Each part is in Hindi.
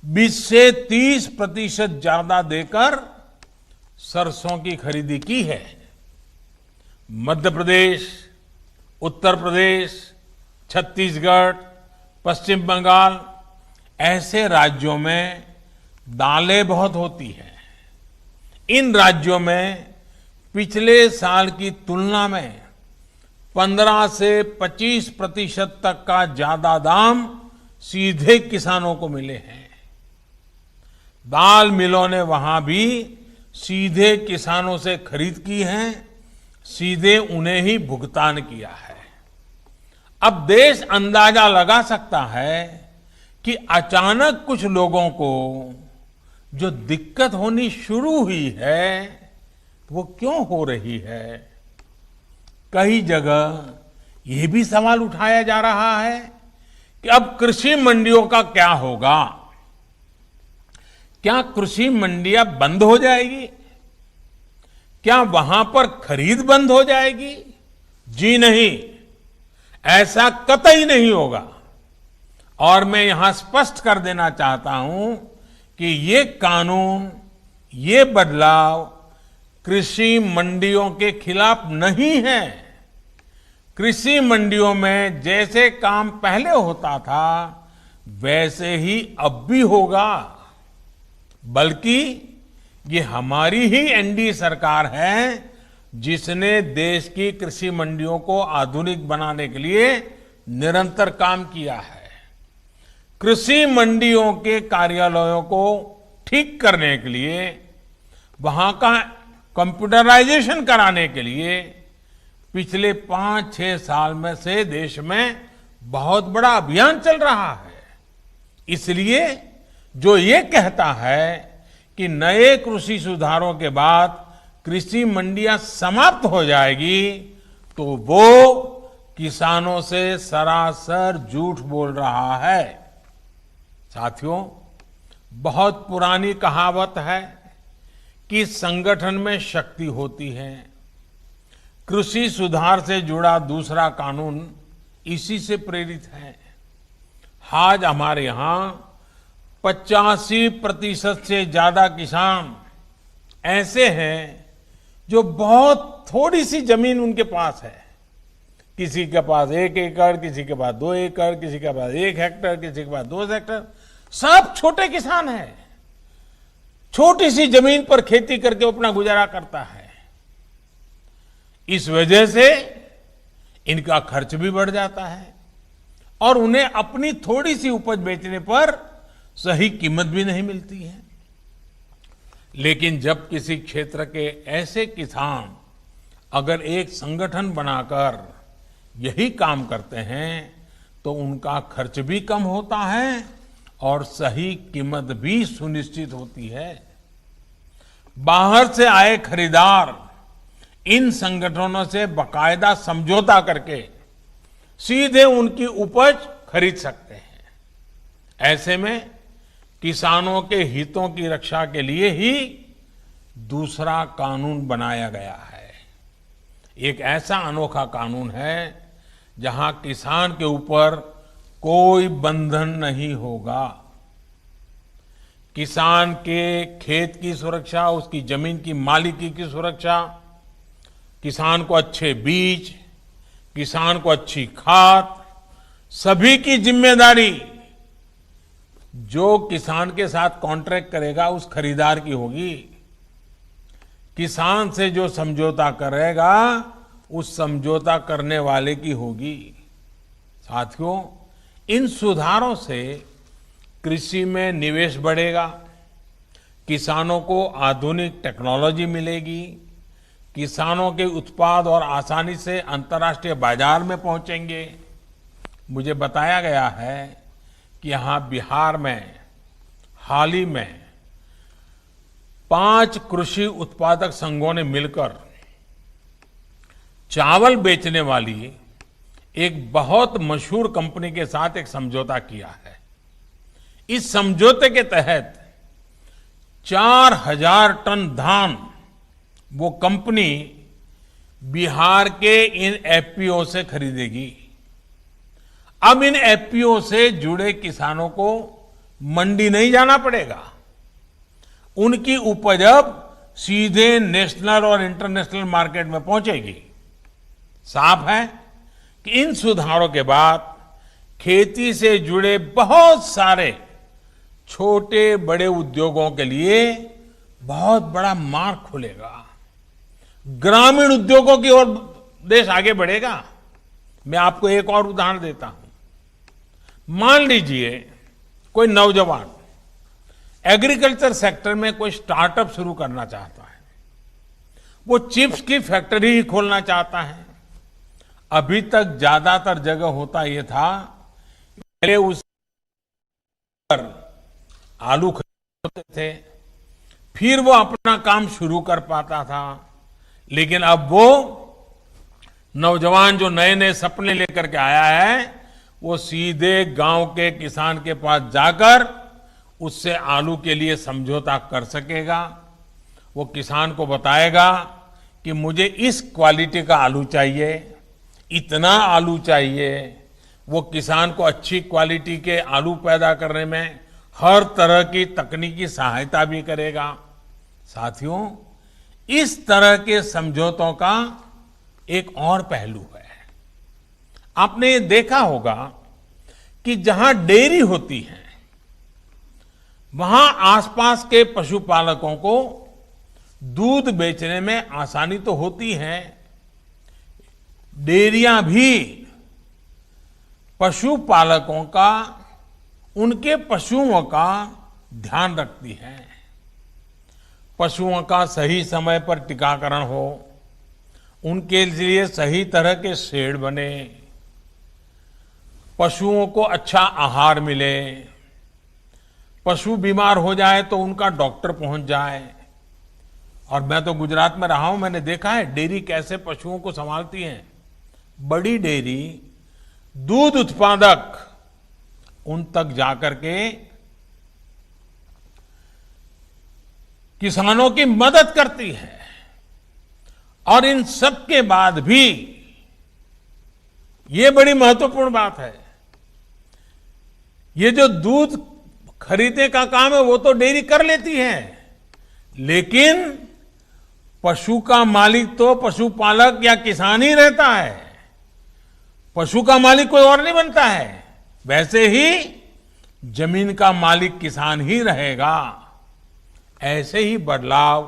20 से 30% ज्यादा देकर सरसों की खरीदी की है। मध्य प्रदेश, उत्तर प्रदेश, छत्तीसगढ़, पश्चिम बंगाल ऐसे राज्यों में दालें बहुत होती हैं। इन राज्यों में पिछले साल की तुलना में 15 से 25% तक का ज्यादा दाम सीधे किसानों को मिले हैं। दाल मिलों ने वहां भी सीधे किसानों से खरीद की है, सीधे उन्हें ही भुगतान किया है। अब देश अंदाजा लगा सकता है कि अचानक कुछ लोगों को जो दिक्कत होनी शुरू हुई है वो क्यों हो रही है। कई जगह ये भी सवाल उठाया जा रहा है कि अब कृषि मंडियों का क्या होगा। क्या कृषि मंडियां बंद हो जाएगी? क्या वहां पर खरीद बंद हो जाएगी? जी नहीं, ऐसा कतई नहीं होगा। और मैं यहां स्पष्ट कर देना चाहता हूं कि ये कानून, ये बदलाव कृषि मंडियों के खिलाफ नहीं है। कृषि मंडियों में जैसे काम पहले होता था वैसे ही अब भी होगा। बल्कि ये हमारी ही एनडीए सरकार है जिसने देश की कृषि मंडियों को आधुनिक बनाने के लिए निरंतर काम किया है। कृषि मंडियों के कार्यालयों को ठीक करने के लिए, वहां का कंप्यूटराइजेशन कराने के लिए पिछले 5-6 साल में से देश में बहुत बड़ा अभियान चल रहा है। इसलिए जो ये कहता है कि नए कृषि सुधारों के बाद कृषि मंडियां समाप्त हो जाएगी तो वो किसानों से सरासर झूठ बोल रहा है। साथियों, बहुत पुरानी कहावत है कि संगठन में शक्ति होती है। कृषि सुधार से जुड़ा दूसरा कानून इसी से प्रेरित है। आज हमारे यहां 85% से ज्यादा किसान ऐसे हैं जो बहुत थोड़ी सी जमीन उनके पास है। किसी के पास 1 एकड़, किसी के पास 2 एकड़, किसी के पास 1 हेक्टर, किसी के पास 2 हेक्टर। सब छोटे किसान हैं। छोटी सी जमीन पर खेती करके अपना गुजारा करता है। इस वजह से इनका खर्च भी बढ़ जाता है और उन्हें अपनी थोड़ी सी उपज बेचने पर सही कीमत भी नहीं मिलती है। लेकिन जब किसी क्षेत्र के ऐसे किसान अगर एक संगठन बनाकर यही काम करते हैं तो उनका खर्च भी कम होता है और सही कीमत भी सुनिश्चित होती है। बाहर से आए खरीदार इन संगठनों से बाकायदा समझौता करके सीधे उनकी उपज खरीद सकते हैं। ऐसे में किसानों के हितों की रक्षा के लिए ही दूसरा कानून बनाया गया है। एक ऐसा अनोखा कानून है जहां किसान के ऊपर कोई बंधन नहीं होगा। किसान के खेत की सुरक्षा, उसकी जमीन की मालिकी की सुरक्षा, किसान को अच्छे बीज, किसान को अच्छी खाद, सभी की जिम्मेदारी जो किसान के साथ कॉन्ट्रैक्ट करेगा उस खरीदार की होगी। किसान से जो समझौता करेगा उस समझौता करने वाले की होगी। साथियों, इन सुधारों से कृषि में निवेश बढ़ेगा, किसानों को आधुनिक टेक्नोलॉजी मिलेगी, किसानों के उत्पाद और आसानी से अंतर्राष्ट्रीय बाजार में पहुंचेंगे। मुझे बताया गया है कि यहां बिहार में हाल ही में 5 कृषि उत्पादक संघों ने मिलकर चावल बेचने वाली एक बहुत मशहूर कंपनी के साथ एक समझौता किया है। इस समझौते के तहत 4000 टन धान वो कंपनी बिहार के इन एफपीओ से खरीदेगी। अब इन एफपीओ से जुड़े किसानों को मंडी नहीं जाना पड़ेगा। उनकी उपज अब सीधे नेशनल और इंटरनेशनल मार्केट में पहुंचेगी। साफ है कि इन सुधारों के बाद खेती से जुड़े बहुत सारे छोटे बड़े उद्योगों के लिए बहुत बड़ा मार्ग खुलेगा। ग्रामीण उद्योगों की ओर देश आगे बढ़ेगा। मैं आपको एक और उदाहरण देता हूं। मान लीजिए कोई नौजवान एग्रीकल्चर सेक्टर में कोई स्टार्टअप शुरू करना चाहता है। वो चिप्स की फैक्ट्री ही खोलना चाहता है। अभी तक ज्यादातर जगह होता यह था, पहले उस पर आलू खरीदते थे, फिर वो अपना काम शुरू कर पाता था। लेकिन अब वो नौजवान जो नए नए सपने लेकर के आया है, वो सीधे गांव के किसान के पास जाकर उससे आलू के लिए समझौता कर सकेगा। वो किसान को बताएगा कि मुझे इस क्वालिटी का आलू चाहिए, इतना आलू चाहिए। वो किसान को अच्छी क्वालिटी के आलू पैदा करने में हर तरह की तकनीकी सहायता भी करेगा। साथियों, इस तरह के समझौतों का एक और पहलू है। आपने ये देखा होगा कि जहां डेयरी होती है, वहां आसपास के पशुपालकों को दूध बेचने में आसानी तो होती है। डेयरियां भी पशुपालकों का, उनके पशुओं का ध्यान रखती है। पशुओं का सही समय पर टीकाकरण हो, उनके लिए सही तरह के शेड बने, पशुओं को अच्छा आहार मिले, पशु बीमार हो जाए तो उनका डॉक्टर पहुंच जाए। और मैं तो गुजरात में रहा हूं, मैंने देखा है डेयरी कैसे पशुओं को संभालती है। बड़ी डेयरी दूध उत्पादक उन तक जाकर के किसानों की मदद करती है। और इन सब के बाद भी ये बड़ी महत्वपूर्ण बात है, ये जो दूध खरीदने का काम है वो तो डेयरी कर लेती है, लेकिन पशु का मालिक तो पशुपालक या किसान ही रहता है। पशु का मालिक कोई और नहीं बनता है। वैसे ही जमीन का मालिक किसान ही रहेगा। ऐसे ही बदलाव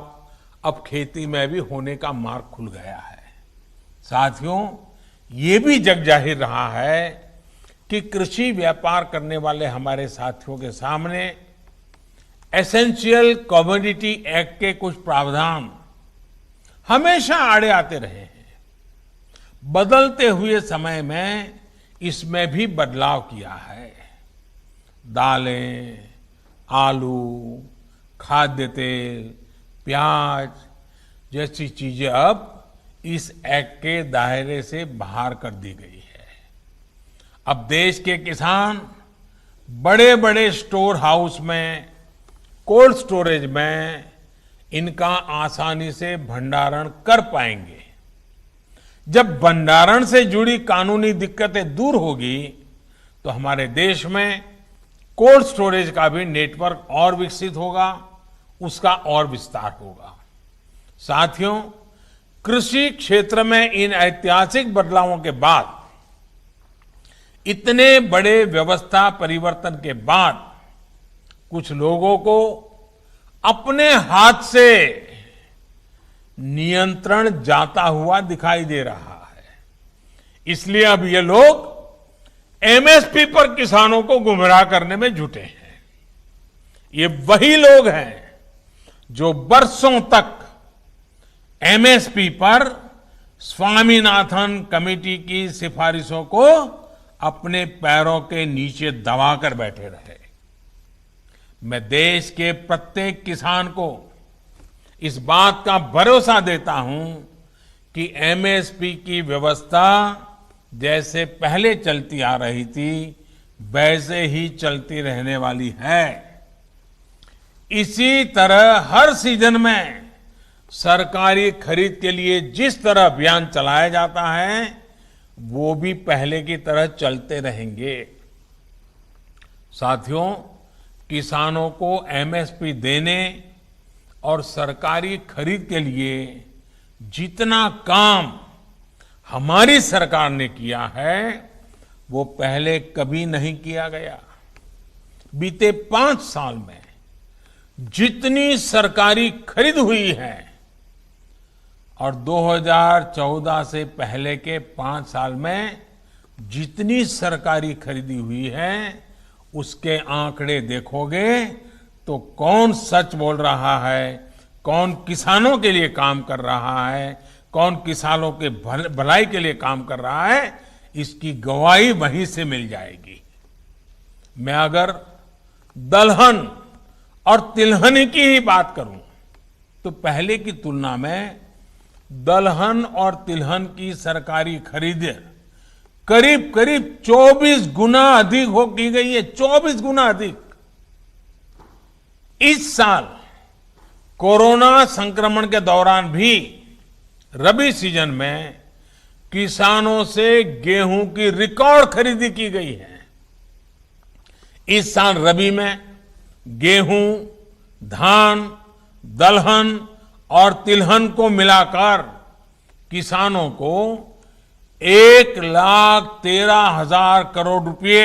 अब खेती में भी होने का मार्ग खुल गया है। साथियों, ये भी जग जाहिर रहा है कि कृषि व्यापार करने वाले हमारे साथियों के सामने एसेंशियल कमोडिटी एक्ट के कुछ प्रावधान हमेशा आड़े आते रहे हैं। बदलते हुए समय में इसमें भी बदलाव किया है। दालें, आलू, खाद्य तेल, प्याज जैसी चीजें अब इस एक्ट के दायरे से बाहर कर दी गई है। अब देश के किसान बड़े बड़े स्टोर हाउस में, कोल्ड स्टोरेज में इनका आसानी से भंडारण कर पाएंगे। जब भंडारण से जुड़ी कानूनी दिक्कतें दूर होगी तो हमारे देश में कोल्ड स्टोरेज का भी नेटवर्क और विकसित होगा, उसका और विस्तार होगा। साथियों, कृषि क्षेत्र में इन ऐतिहासिक बदलावों के बाद, इतने बड़े व्यवस्था परिवर्तन के बाद, कुछ लोगों को अपने हाथ से नियंत्रण जाता हुआ दिखाई दे रहा है। इसलिए अब ये लोग एमएसपी पर किसानों को गुमराह करने में जुटे हैं। ये वही लोग हैं जो बरसों तक एमएसपी पर स्वामीनाथन कमेटी की सिफारिशों को अपने पैरों के नीचे दबाकर बैठे रहे। मैं देश के प्रत्येक किसान को इस बात का भरोसा देता हूं कि एमएसपी की व्यवस्था जैसे पहले चलती आ रही थी वैसे ही चलती रहने वाली है। इसी तरह हर सीजन में सरकारी खरीद के लिए जिस तरह अभियान चलाया जाता है वो भी पहले की तरह चलते रहेंगे। साथियों, किसानों को एमएसपी देने और सरकारी खरीद के लिए जितना काम हमारी सरकार ने किया है वो पहले कभी नहीं किया गया। बीते 5 साल में जितनी सरकारी खरीद हुई है और 2014 से पहले के 5 साल में जितनी सरकारी खरीदी हुई है उसके आंकड़े देखोगे तो कौन सच बोल रहा है, कौन किसानों के लिए काम कर रहा है, कौन किसानों के भलाई के लिए काम कर रहा है, इसकी गवाही वहीं से मिल जाएगी। मैं अगर दलहन और तिलहन की ही बात करूं तो पहले की तुलना में दलहन और तिलहन की सरकारी खरीद करीब करीब 24 गुना अधिक हो की गई है, 24 गुना अधिक। इस साल कोरोना संक्रमण के दौरान भी रबी सीजन में किसानों से गेहूं की रिकॉर्ड खरीदी की गई है। इस साल रबी में गेहूं, धान, दलहन और तिलहन को मिलाकर किसानों को 1,13,000 करोड़ रुपए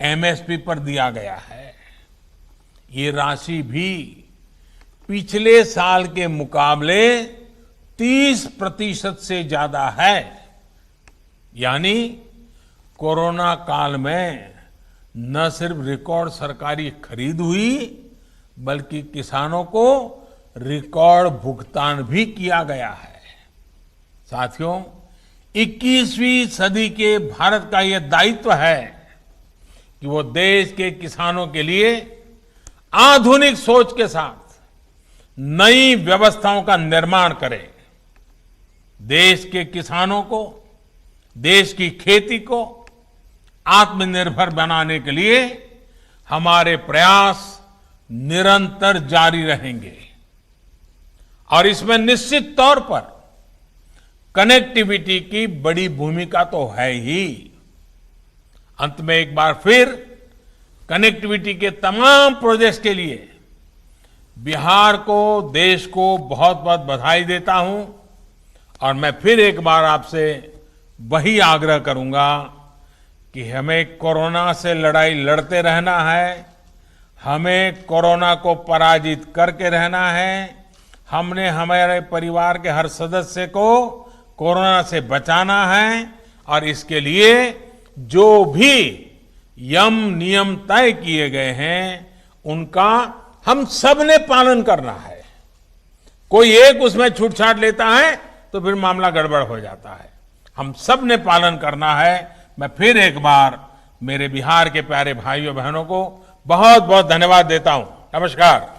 एमएसपी पर दिया गया है। ये राशि भी पिछले साल के मुकाबले 30% से ज्यादा है। यानी कोरोना काल में न सिर्फ रिकॉर्ड सरकारी खरीद हुई बल्कि किसानों को रिकॉर्ड भुगतान भी किया गया है। साथियों, 21वीं सदी के भारत का यह दायित्व है कि वो देश के किसानों के लिए आधुनिक सोच के साथ नई व्यवस्थाओं का निर्माण करे। देश के किसानों को, देश की खेती को आत्मनिर्भर बनाने के लिए हमारे प्रयास निरंतर जारी रहेंगे और इसमें निश्चित तौर पर कनेक्टिविटी की बड़ी भूमिका तो है ही। अंत में एक बार फिर कनेक्टिविटी के तमाम प्रोजेक्ट्स के लिए बिहार को, देश को बहुत बहुत बधाई देता हूं और मैं फिर एक बार आपसे वही आग्रह करूंगा कि हमें कोरोना से लड़ाई लड़ते रहना है, हमें कोरोना को पराजित करके रहना है। हमने हमारे परिवार के हर सदस्य को कोरोना से बचाना है और इसके लिए जो भी यम नियम तय किए गए हैं उनका हम सब ने पालन करना है। कोई एक उसमें छूटछाट लेता है तो फिर मामला गड़बड़ हो जाता है। हम सब ने पालन करना है। मैं फिर एक बार मेरे बिहार के प्यारे भाइयों बहनों को बहुत बहुत धन्यवाद देता हूं। नमस्कार।